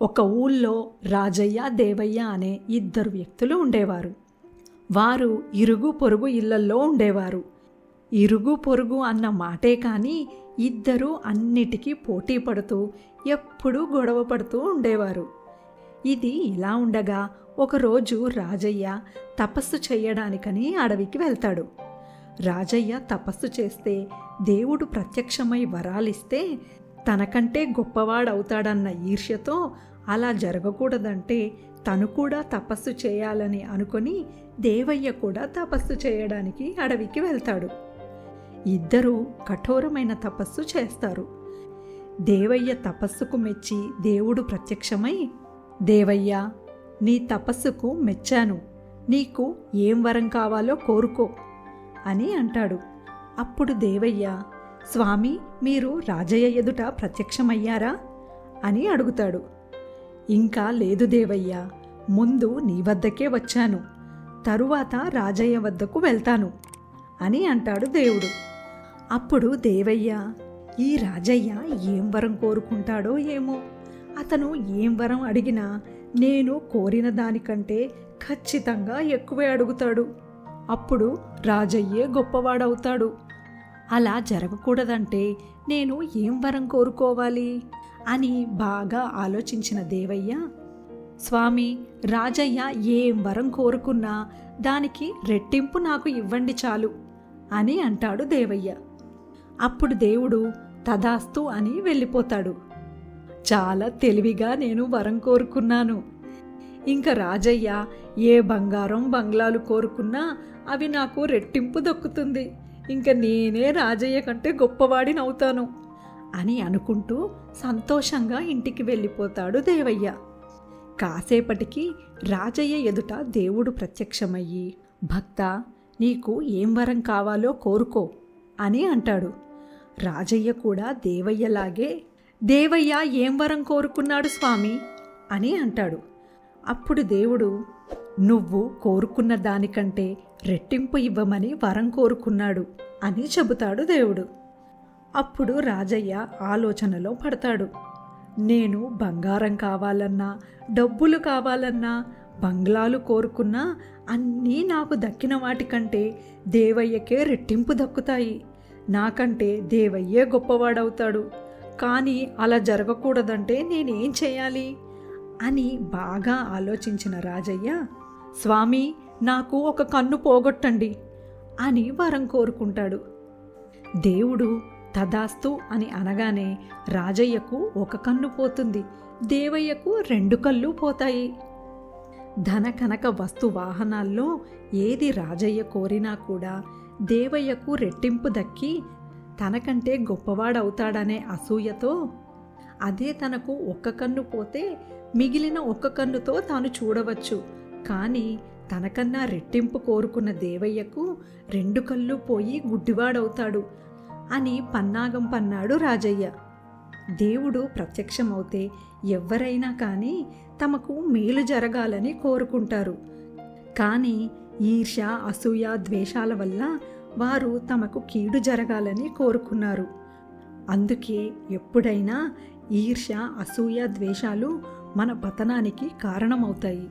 ఒక ఊళ్ళో రాజయ్య దేవయ్య అనే ఇద్దరు వ్యక్తులు ఉండేవారు. వారు ఇరుగు పొరుగు ఇళ్లల్లో ఉండేవారు. ఇరుగు పొరుగు అన్న మాటే కానీ ఇద్దరూ అన్నిటికీ పోటీ పడుతూ ఎప్పుడూ గొడవ పడుతూ ఉండేవారు. ఇది ఇలా ఉండగా ఒకరోజు రాజయ్య తపస్సు చేయడానికని అడవికి వెళ్తాడు. రాజయ్య తపస్సు చేస్తే దేవుడు ప్రత్యక్షమై వరాలిస్తే తనకంటే గొప్పవాడవుతాడన్న ఈర్ష్యతో అలా జరగకూడదంటే తను కూడా తపస్సు చేయాలని అనుకొని దేవయ్య కూడా తపస్సు చేయడానికి అడవికి వెళ్తాడు. ఇద్దరూ కఠోరమైన తపస్సు చేస్తారు. దేవయ్య తపస్సుకు మెచ్చి దేవుడు ప్రత్యక్షమై, దేవయ్య, నీ తపస్సుకు మెచ్చాను, నీకు ఏం వరం కావాలో కోరుకో అని అంటాడు. అప్పుడు దేవయ్య, స్వామి, మీరు రాజయ్య ఎదుట ప్రత్యక్షమయ్యారా అని అడుగుతాడు. ఇంకా లేదు దేవయ్య, ముందు నీ వద్దకే వచ్చాను, తరువాత రాజయ్య వద్దకు వెళ్తాను అని అంటాడు దేవుడు. అప్పుడు దేవయ్య, ఈ రాజయ్య ఏం వరం కోరుకుంటాడో ఏమో, అతను ఏం వరం అడిగినా నేను కోరిన దానికంటే ఖచ్చితంగా ఎక్కువే అడుగుతాడు. అప్పుడు రాజయ్యే గొప్పవాడవుతాడు. అలా జరగకూడదంటే నేను ఏం వరం కోరుకోవాలి అని బాగా ఆలోచించిన దేవయ్య, స్వామి, రాజయ్య ఏం వరం కోరుకున్నా దానికి రెట్టింపు నాకు ఇవ్వండి చాలు అని అంటాడు దేవయ్య. అప్పుడు దేవుడు తదాస్తు అని వెళ్ళిపోతాడు. చాలా తెలివిగా నేను వరం కోరుకున్నాను. ఇంకా రాజయ్య ఏ బంగారం బంగ్లాలు కోరుకున్నా అవి నాకు రెట్టింపు దక్కుతుంది. ఇంకా నేనే రాజయ్య కంటే గొప్పవాడినవుతాను అని అనుకుంటూ సంతోషంగా ఇంటికి వెళ్ళిపోతాడు దేవయ్య. కాసేపటికి రాజయ్య ఎదుట దేవుడు ప్రత్యక్షమయ్యి, భక్త, నీకు ఏం వరం కావాలో కోరుకో అని అంటాడు. రాజయ్య కూడా దేవయ్యలాగే, దేవయ్య ఏం వరం కోరుకున్నాడు స్వామి అని అంటాడు. అప్పుడు దేవుడు, నువ్వు కోరుకున్న దానికంటే రెట్టింపు ఇవ్వమని వరం కోరుకున్నాడు అని చెబుతాడు దేవుడు. అప్పుడు రాజయ్య ఆలోచనలో పడతాడు. నేను బంగారం కావాలన్నా, డబ్బులు కావాలన్నా, బంగ్లాలు కోరుకున్నా అన్నీ నాకు దక్కిన వాటికంటే దేవయ్యకే రెట్టింపు దక్కుతాయి. నాకంటే దేవయ్యే గొప్పవాడవుతాడు. కానీ అలా జరగకూడదంటే నేనేం చేయాలి అని బాగా ఆలోచించిన రాజయ్య, స్వామి, నాకు ఒక కన్ను పోగొట్టండి అని వరం కోరుకుంటాడు. దేవుడు తదాస్తు అని అనగానే రాజయ్యకు ఒక కన్ను పోతుంది, దేవయ్యకు 2 కళ్ళు పోతాయి. ధన కనక వస్తు వాహనాల్లో ఏది రాజయ్య కోరినా కూడా దేవయ్యకు రెట్టింపు దక్కి తనకంటే గొప్పవాడవుతాడనే అసూయతో అదే తనకు 1 కన్ను పోతే మిగిలిన 1 కన్నుతో తాను చూడవచ్చు. కానీ తనకన్నా రెట్టింపు కోరుకున్న దేవయ్యకు 2 కళ్ళు పోయి గుడ్డివాడవుతాడు అని పన్నాగం పన్నాడు రాజయ్య. దేవుడు ప్రత్యక్షమవుతే ఎవ్వరైనా కానీ తమకు మేలు జరగాలని కోరుకుంటారు. కానీ ఈర్ష్య, అసూయ, ద్వేషాల వల్ల వారు తమకు కీడు జరగాలని కోరుకున్నారు. అందుకే ఎప్పుడైనా ఈర్ష్య, అసూయ, ద్వేషాలు మన పతనానికి కారణమవుతాయి.